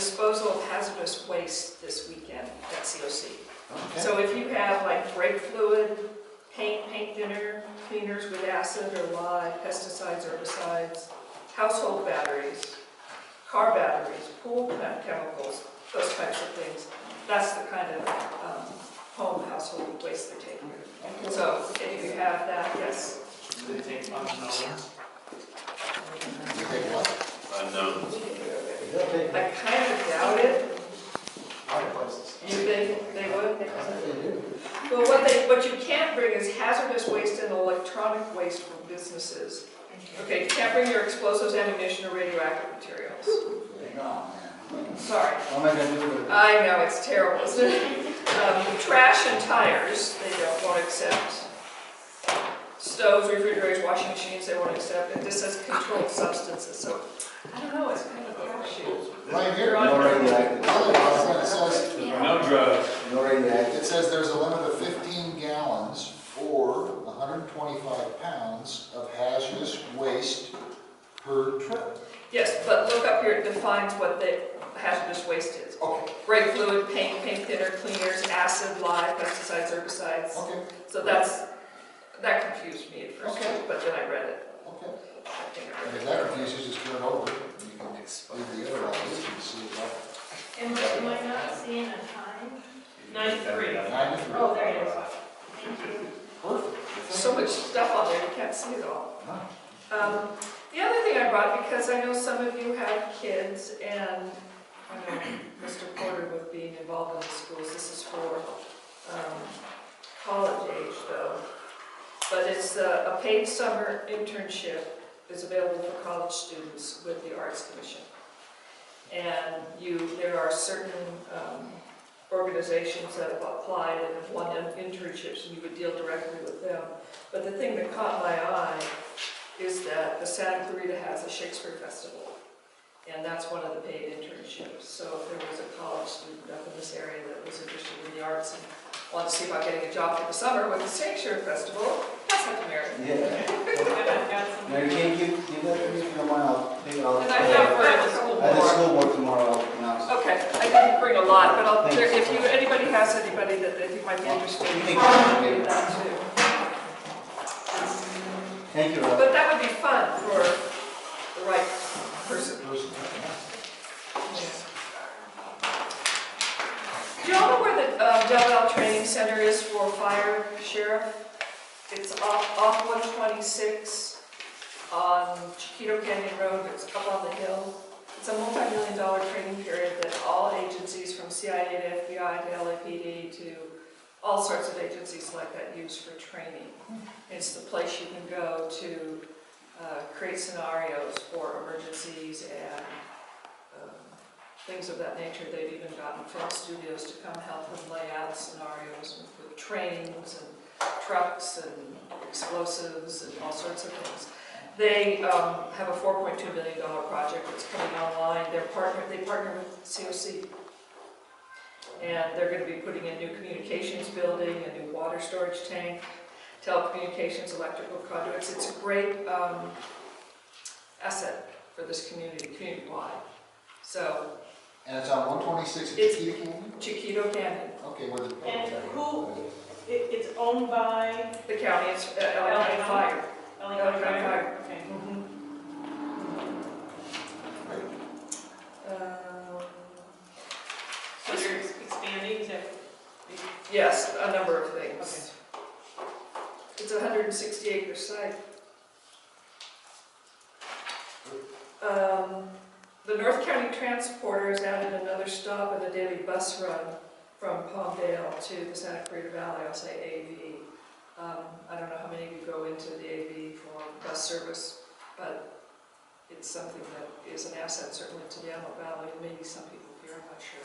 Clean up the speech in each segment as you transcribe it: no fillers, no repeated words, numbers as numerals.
disposal of hazardous waste this weekend at COC. Okay. So if you have like brake fluid, paint thinner, cleaners with acid or lye, pesticides, herbicides, household batteries, car batteries, pool chemicals, those types of things, that's the kind of home household waste they're taking. So if you have that, yes. Do they take unknowns? You take what? Unknowns. I kind of doubt it. Other places. You think they would? I think they do. Well, what you can't bring is hazardous waste and electronic waste from businesses. Okay, you can't bring your explosives, ammunition, or radioactive materials. Oh, man. Sorry. What am I going to do with it? I know, it's terrible, isn't it? Trash and tires, they won't accept. Stoves, refrigerators, washing machines, they won't accept. And this says controlled substances, so I don't know, it's kind of a crapshoot. Right here. No radioactive. It says, No drugs. no radioactive. It says there's a limit of 15 gallons or 125 pounds of hazardous waste per trip. Yes, but look up here, it defines what the hazardous waste is. Okay. Brake fluid, paint thinner, cleaners, acid, lye, pesticides, herbicides. Okay. So that confused me at first, Okay. but then I read it. Okay. I think I And read if it. that confuses, just turn it over. You can leave the other one. You can see it all. And what am I not seeing a time? 93. 93. Oh, there it is. Thank you. Perfect. So much stuff on there, you can't see it all. No. The other thing I brought, because I know some of you have kids, and I know Mr. Porter with being involved in the schools, this is for college age though. But it's a paid summer internship is available for college students with the Arts Commission. And there are certain organizations that have applied and have won internships, and you would deal directly with them. But the thing that caught my eye is that the Santa Clarita has a Shakespeare Festival, and that's one of the paid internships. So if there was a college student up in this area that was interested in the arts and wanted to see about getting a job for the summer with the Shakespeare Festival, that's like American. Yeah. Mary, can you give that to me if you don't mind? I'll take it all. And I have a couple I have a more. school board tomorrow. I'll announce. Okay, I didn't bring a lot, but Thanks. if anybody has anybody that they think might be interested, You you can can give do it. that too. Thank you, Rob. But that would be fun for the right person. Do you all know where the Dept Training Center is for fire sheriff? It's off 126 on Chiquito Canyon Road. It's up on the hill. It's a multi-million-dollar training period that all agencies from CIA to FBI to LAPD to all sorts of agencies like that use for training. It's the place you can go to create scenarios for emergencies and things of that nature. They've even gotten film studios to come help them lay out scenarios with trains and trucks and explosives and all sorts of things. They have a $4.2 million project that's coming online. They partner with COC. And they're going to be putting in new communications building, a new water storage tank, telecommunications, electrical conduits. It's a great asset for this community-wide. So, And it's on 126 at It's- Chiquita Canyon? Chiquito Canyon, Okay, where the... And it's owned by the county, it's LA County Fire. LA LA County Fire? Fire. Okay. So you're expanding, is that? Yes, a number of things. It's a 160-acre site. The North County Transporter has added another stop and a daily bus run from Palmdale to the Santa Clarita Valley, I'll say AV. I don't know how many of you go into the AV for bus service, but it's something that is an asset certainly to the Antelope Valley, and maybe some people here, I'm not sure.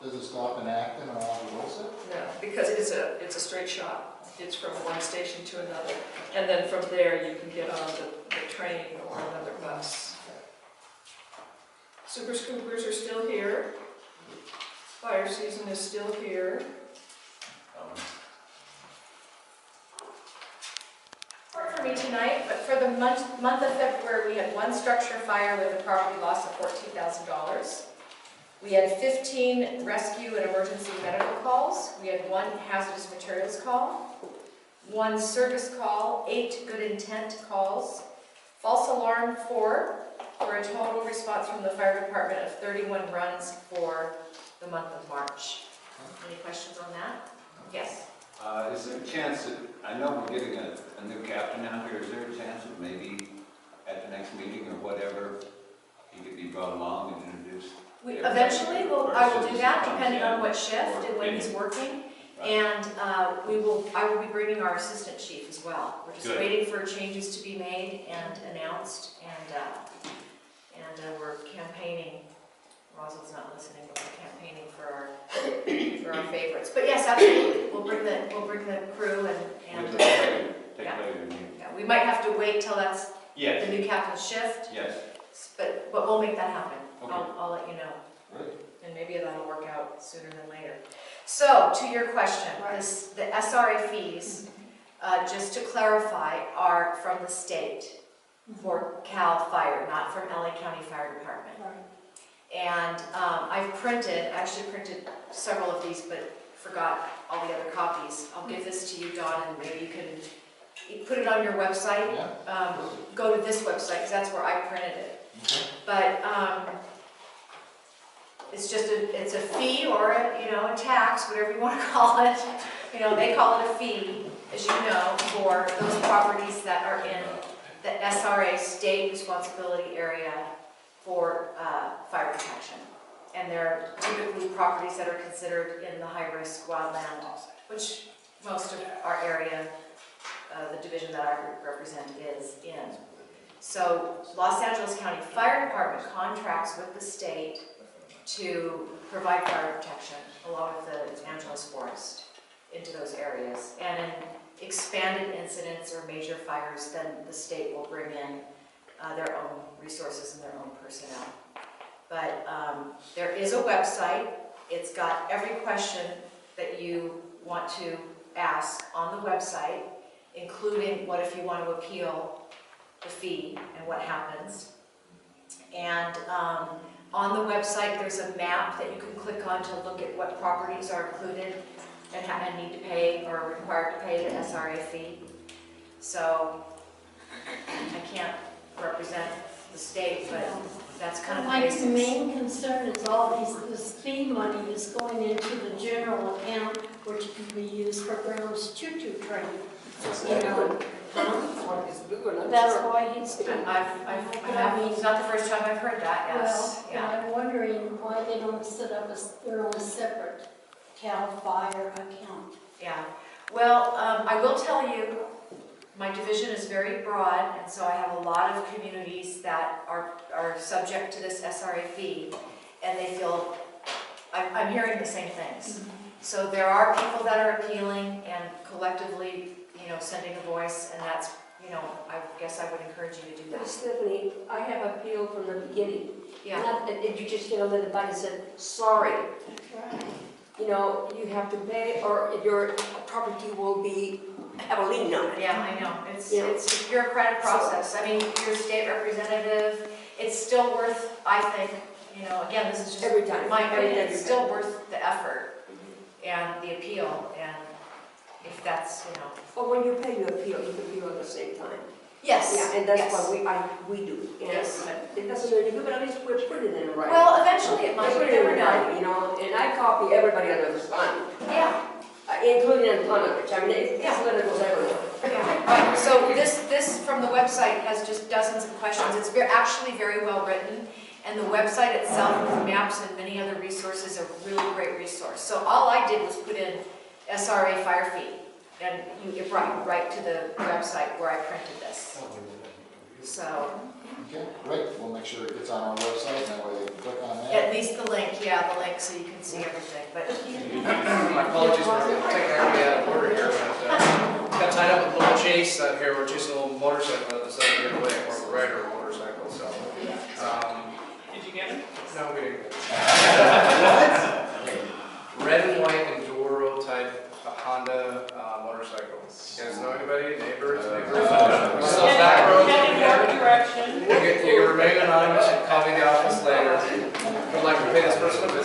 Does it stop in Acton or Dulce? No, because it's a straight shot. It's from one station to another, and then from there you can get on the train or another bus. Super scoopers are still here. Fire season is still here. For me tonight, but for the month of February, we had one structure fire with a property loss of $14,000. We had 15 rescue and emergency medical calls. We had 1 hazardous materials call, 1 service call, 8 good intent calls, false alarm 4, for a total response from the fire department of 31 runs for the month of March. Any questions on that? Yes. Is there a chance that, I know we're getting a new captain out here, is there a chance that maybe at the next meeting or whatever, he could be brought along and introduced? Eventually, I will do that, depending on what shift and when he's working. And I will be bringing our assistant chief as well. We're just Good. waiting for changes to be made and announced, and we're campaigning. Rosalind's not listening, but we're campaigning for our favorites. But yes, absolutely, we'll bring the crew and Take later in the meeting. yeah, we might have to wait till that's Yes. the new captain's shift, Yes. but we'll make that happen. Okay. I'll let you know. Right. And maybe that'll work out sooner than later. So, to your question, the SRA fees, just to clarify, are from the state for CAL FIRE, not from LA County Fire Department. And I've actually printed several of these, but forgot all the other copies. I'll give this to you, Dawn, and maybe you can put it on your website. Yeah. Go to this website, because that's where I printed it. Okay. But it's just it's a fee or a tax, whatever you want to call it. They call it a fee, as you know, for those properties that are in the SRA state responsibility area for fire protection. And they're typically properties that are considered in the high-risk wildland, which most of our area, the division that I represent, is in. So Los Angeles County Fire Department contracts with the state to provide fire protection along with the Los Angeles Forest into those areas. And in expanded incidents or major fires, then the state will bring in their own resources and their own personnel. But there is a website. It's got every question that you want to ask on the website, including what if you want to appeal the fee and what happens. And on the website, there's a map that you can click on to look at what properties are included and need to pay or are required to pay the SRA fee. So I can't represent the state, but that's kind of the My basics. main concern is this fee money is going into the general account, which can be used for Brown's choo-choo train. That's why he's doing it. It's not the first time I've heard that, yes. Well, I'm wondering why they don't set up their own separate CAL FIRE account. Yeah, well, I will tell you, my division is very broad, and so I have a lot of communities that are subject to this SRA fee, and they feel, I'm hearing the same things. So there are people that are appealing and collectively, sending a voice, and that's, I guess I would encourage you to do that. Stefanie, I have appealed from the beginning. Yeah, Not that you just let it back and said, sorry. Right. You have to pay or your property will have a lien on it. yeah, I know, it's Yeah. a bureaucratic process. I mean, you're a state representative, it's still worth, I think, again, this is just Every time. my Every opinion, time it's you still pay. worth the effort and the appeal, and if that's, But when you pay, you appeal at the same time. yes. Yeah, and that's yes. what we do. And Yes. it doesn't really do, but at least we're putting it in writing. Well, eventually it might, We're you putting it never in know. writing, and I copy everybody under the sun, Yeah, including Antonovich. I mean, this letter goes everywhere. yeah. So this from the website has just dozens of questions. It's actually very well written, and the website itself with maps and many other resources is a really great resource. So all I did was put in SRA fire fee, and you right to the website where I printed this. So Okay, great. We'll make sure it gets on our website, and that way they can click on that. at least the link, so you can see everything. But My apologies for taking everybody out of order here, but got tied up with a little chase out here. We're chasing a little motorcycle that decided to get away, or a rider of a motorcycle, so. Did you get it? No, we didn't. Red and white Enduro type Honda motorcycle. You guys know anybody? Neighbors? So back road. Head in your direction. You can remain anonymous and call me in the office later. Would like to pay this person a visit.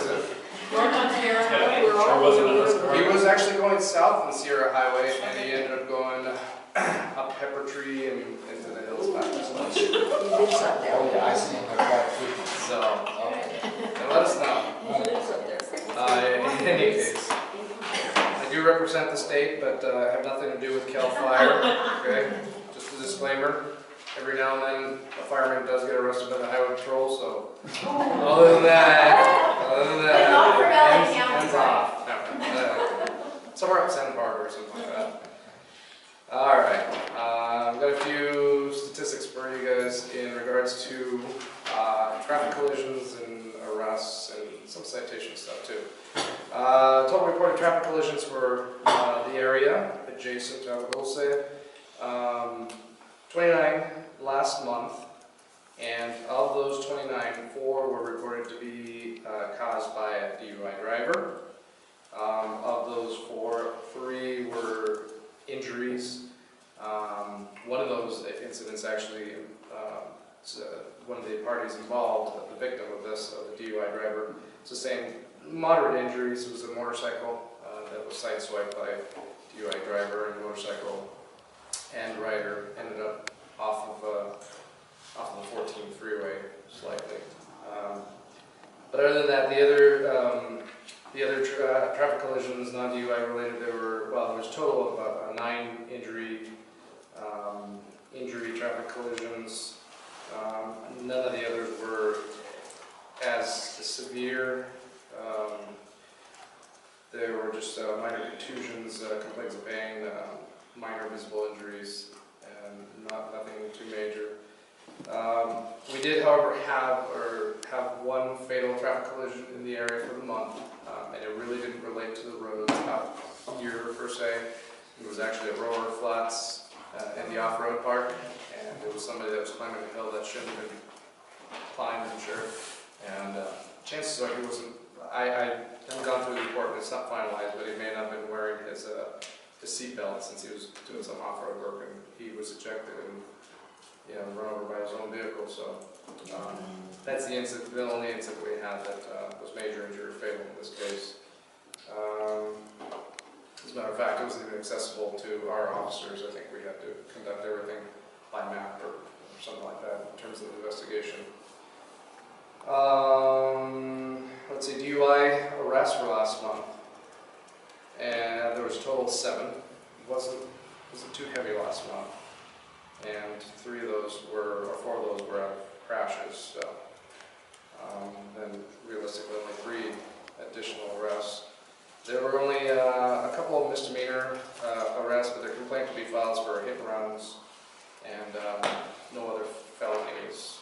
off on Sierra Highway, and he ended up going up Pepper Tree and into the hills back this way. He lives up there. Oh, yeah, I see him, I've got two. So, Okay. and let us know. He lives up there. In any case, I do represent the state, but I have nothing to do with CAL FIRE, okay? Just a disclaimer. Every now and then, a fireman does get arrested by the highway patrol, so other than that, But not for LA County, hands right? off. No, somewhere up Santa Barbara or something like that. All right, I've got a few statistics for you guys in regards to traffic collisions and arrests and some citation stuff too. Total reported traffic collisions for the area adjacent to Agua Dulce. 29 last month, and of those 29, 4 were reported to be caused by a DUI driver. Of those 4, 3 were injuries. One of those incidents actually, one of the parties involved, the victim of the DUI driver, sustained moderate injuries. It was a motorcycle that was sideswiped by a DUI driver, and motorcycle and rider ended up off of the 14 freeway slightly. But other than that, the other traffic collisions, non-DUI related, there was a total of 9 injury traffic collisions. None of the others were as severe. There were just minor contusions, complaints of pain, minor visible injuries, and nothing too major. We did, however, have one fatal traffic collision in the area for the month, and it really didn't relate to the roads out here per se. It was actually at Rower Flats in the off-road park, and it was somebody that was climbing a hill that shouldn't have been climbed, I'm sure. And chances are he wasn't. I haven't gone through the report, and it's not finalized, but he may not have been wearing his seatbelt since he was doing some off-road work, and he was ejected and run over by his own vehicle. So that's the incident, the only incident we had that was major injury or fatal in this case. As a matter of fact, it wasn't even accessible to our officers. I think we had to conduct everything by map or something like that in terms of the investigation. Let's see, DUI arrests for last month, and there was a total of 7. It wasn't too heavy last month, and 4 of those were crashes. So then realistically, only 3 additional arrests. There were only a couple of misdemeanor arrests, but they're complaint to be filed for hit and runs, and no other felonies.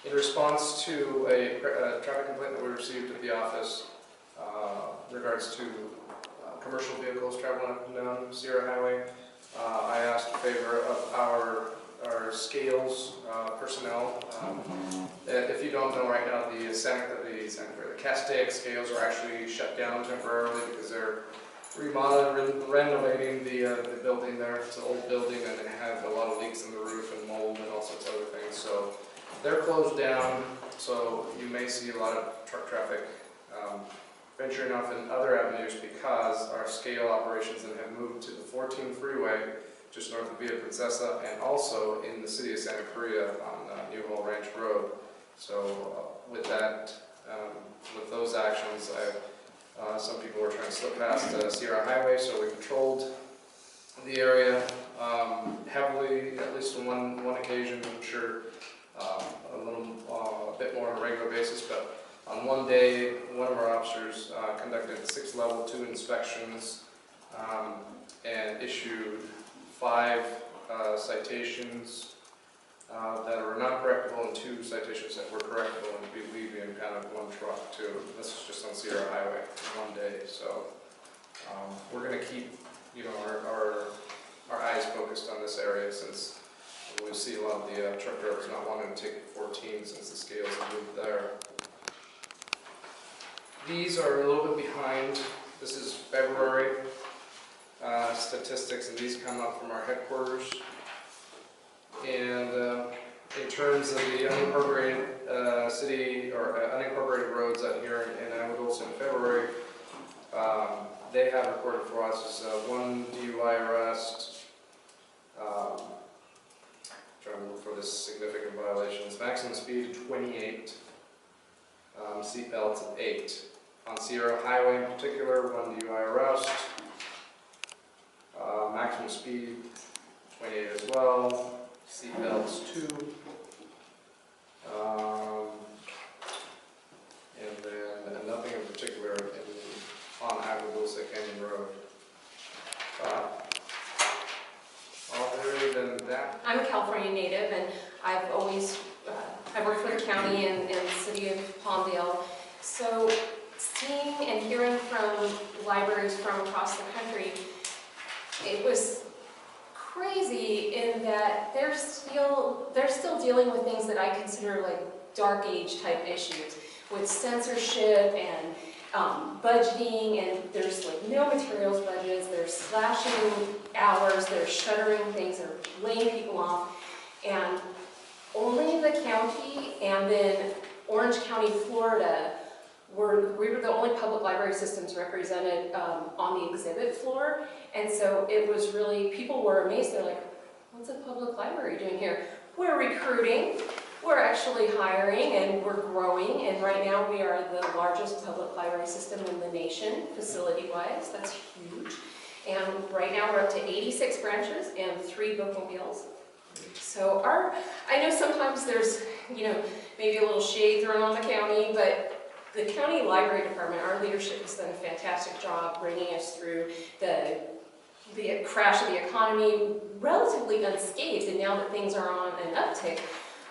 In response to a traffic complaint that we received at the office in regards to commercial vehicles traveling up and down Sierra Highway, I asked in favor of our scales personnel. If you don't know right now, the Castaic scales are actually shut down temporarily because they're remodeling, renovating the building there. It's an old building and it had a lot of leaks in the roof and mold and all sorts of other things. So they're closed down, so you may see a lot of truck traffic venturing off in other avenues because our scale operations have moved to the 14 freeway just north of Via Princesa and also in the city of Santa Maria on New Hall Ranch Road. So with that, with those actions, some people were trying to slip past Sierra Highway, so we controlled the area heavily, at least on one occasion. I'm sure a bit more on a regular basis, but on one day, one of our officers conducted 6 level 2 inspections and issued 5 citations that were not correctable and 2 citations that were correctable, and we leave in kind of one truck too. This is just on Sierra Highway in one day, so we're going to keep our eyes focused on this area since we see a lot of the truck drivers not wanting to take 14 since the scales have moved there. These are a little bit behind. This is February statistics, and these come up from our headquarters. And in terms of the unincorporated city or unincorporated roads out here in Agua Dulce in February, they have recorded for us is one DUI arrest, trying to look for the significant violations, maximum speed 28, seatbelts 8. On Sierra Highway in particular, one DUI arrest, maximum speed 28 as well, seatbelts 2. And then nothing in particular on Agua, Dulce Canyon Road. Other than that, I'm a California native, and I've always, I worked for the county and the city of Palmdale. So seeing and hearing from libraries from across the country, it was crazy in that they're still dealing with things that I consider like dark age type issues with censorship and budgeting, and there's like no materials budgets, they're slashing hours, they're shuttering things, they're laying people off, and only the county and then Orange County, Florida, we were the only public library systems represented on the exhibit floor, and so it was really, people were amazed. They're like, what's a public library doing here? We're recruiting, we're actually hiring, and we're growing, and right now we are the largest public library system in the nation, facility-wise. That's huge. And right now we're up to 86 branches and 3 bookmobiles. So I know sometimes there's, maybe a little shade thrown on the county, but the county library department, our leadership has done a fantastic job bringing us through the crash of the economy relatively unscathed, and now that things are on an uptick,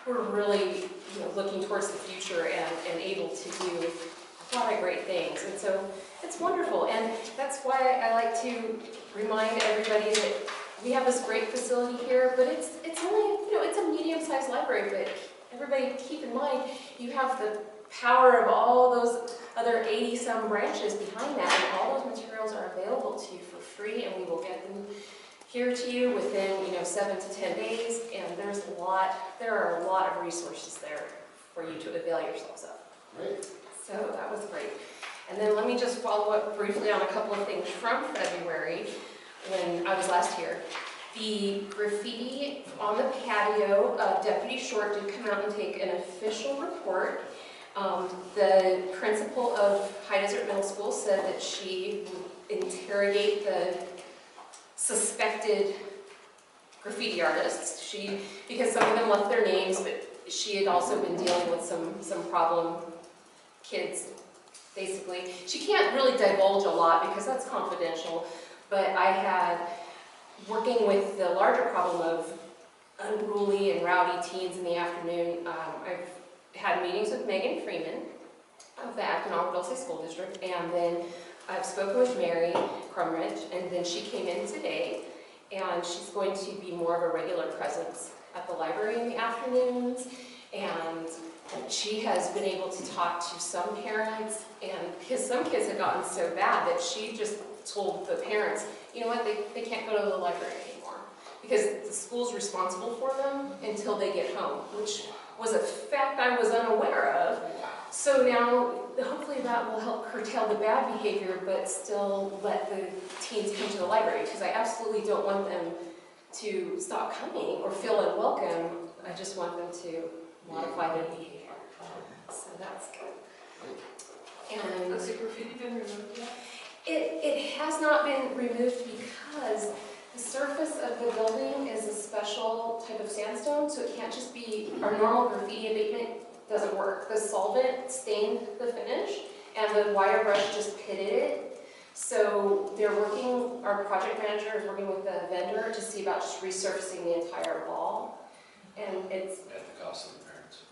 we're really looking towards the future and able to do a lot of great things. And so it's wonderful, and that's why I like to remind everybody that we have this great facility here, but it's only, it's a medium-sized library, but everybody keep in mind, you have the power of all those other 80-some branches behind that, and all those materials are available to you for free, and we will get them here to you within 7 to 10 days, and there are a lot of resources there for you to avail yourselves of. Great. So that was great. And then let me just follow up briefly on a couple of things from February when I was last here. The graffiti on the patio, Deputy Short did come out and take an official report. The principal of High Desert Middle School said that she would interrogate the suspected graffiti artists. Because some of them left their names, but she had also been dealing with some problem kids, basically. She can't really divulge a lot because that's confidential, but I had, working with the larger problem of unruly and rowdy teens in the afternoon, I've had meetings with Megan Freeman of the Acton Dulce School District, and then I've spoken with Mary Crumridge, and then she came in today, and she's going to be more of a regular presence at the library in the afternoons, and she has been able to talk to some parents, and because some kids had gotten so bad that she just told the parents, you know what, they can't go to the library anymore, because the school's responsible for them until they get home, which was a fact I was unaware of. So now, hopefully that will help curtail the bad behavior, but still let the teens come to the library, because I absolutely don't want them to stop coming or feel unwelcome. I just want them to modify their behavior. So that's good. And Has the graffiti been removed yet? it has not been removed because the surface of the building is a special type of sandstone, so it can't just be, our normal graffiti abatement doesn't work. The solvent stained the finish, and the wire brush just pitted it. So they're working, our project manager is working with the vendor to see about just resurfacing the entire wall. And it's... At the cost of the parents.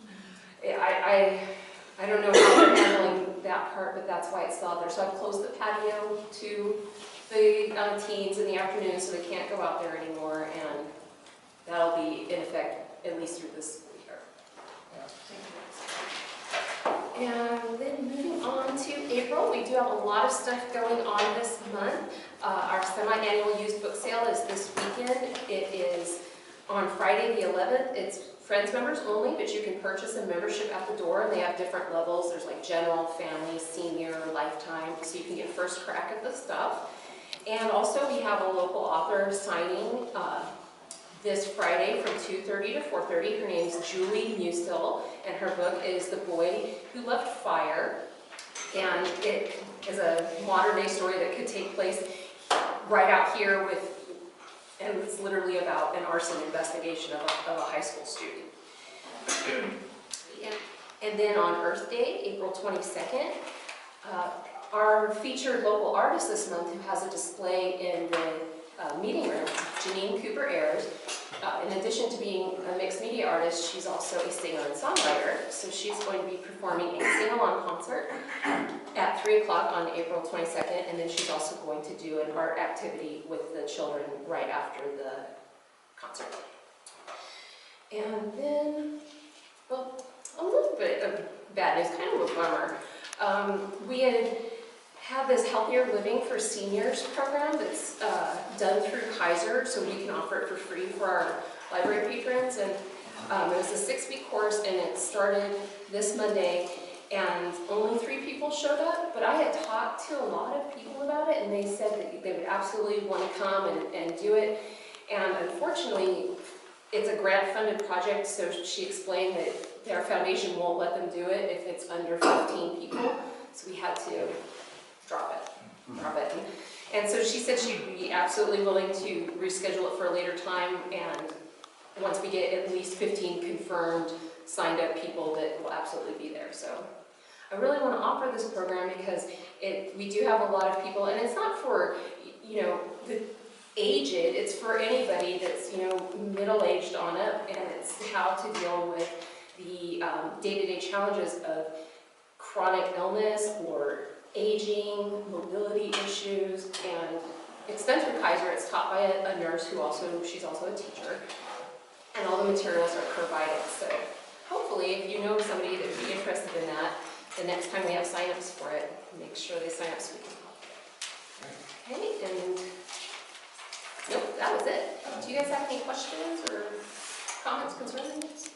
I don't know how they're handling that part, but that's why it's still out there. So I've closed the patio to the teens in the afternoon, so they can't go out there anymore, and that'll be in effect at least through this school year. And then moving on to April, we do have a lot of stuff going on this month. Our semi-annual used book sale is this weekend. It is on Friday the 11th, it's Friends members only, but you can purchase a membership at the door, and they have different levels. There's like general, family, senior, lifetime, so you can get first crack at the stuff. And also we have a local author signing this Friday from 2:30 to 4:30. Her name's Julie Musil, and her book is The Boy Who Loved Fire. And it is a modern day story that could take place right out here and it's literally about an arson investigation of a high school student. Yeah. And then on Earth Day, April 22nd, our featured local artist this month who has a display in the meeting room, Janine Cooper Ayers. In addition to being a mixed media artist, she's also a singer and songwriter. So she's going to be performing a sing-along concert at 3 o'clock on April 22nd, and then she's also going to do an art activity with the children right after the concert. And then, well, a little bit of bad news, kind of a bummer. We had this Healthier Living for Seniors program that's done through Kaiser, so we can offer it for free for our library patrons. And it was a 6-week course, and it started this Monday, and only 3 people showed up. But I had talked to a lot of people about it, and they said that they would absolutely want to come and do it. And unfortunately, it's a grant-funded project, so she explained that their foundation won't let them do it if it's under 15 people. So we had to drop it. And so she said she'd be absolutely willing to reschedule it for a later time, and once we get at least 15 confirmed, signed up people that will absolutely be there. So I really want to offer this program because we do have a lot of people, and it's not for, the aged, it's for anybody that's, middle-aged on up, and it's how to deal with the day-to-day challenges of chronic illness or aging, mobility issues, and it's done through Kaiser. It's taught by a nurse she's also a teacher, and all the materials are provided. So hopefully, if you know somebody that would be interested in that, the next time we have sign-ups for it, make sure they sign up so we can help. Okay, and nope, that was it. Do you guys have any questions or comments, concerns?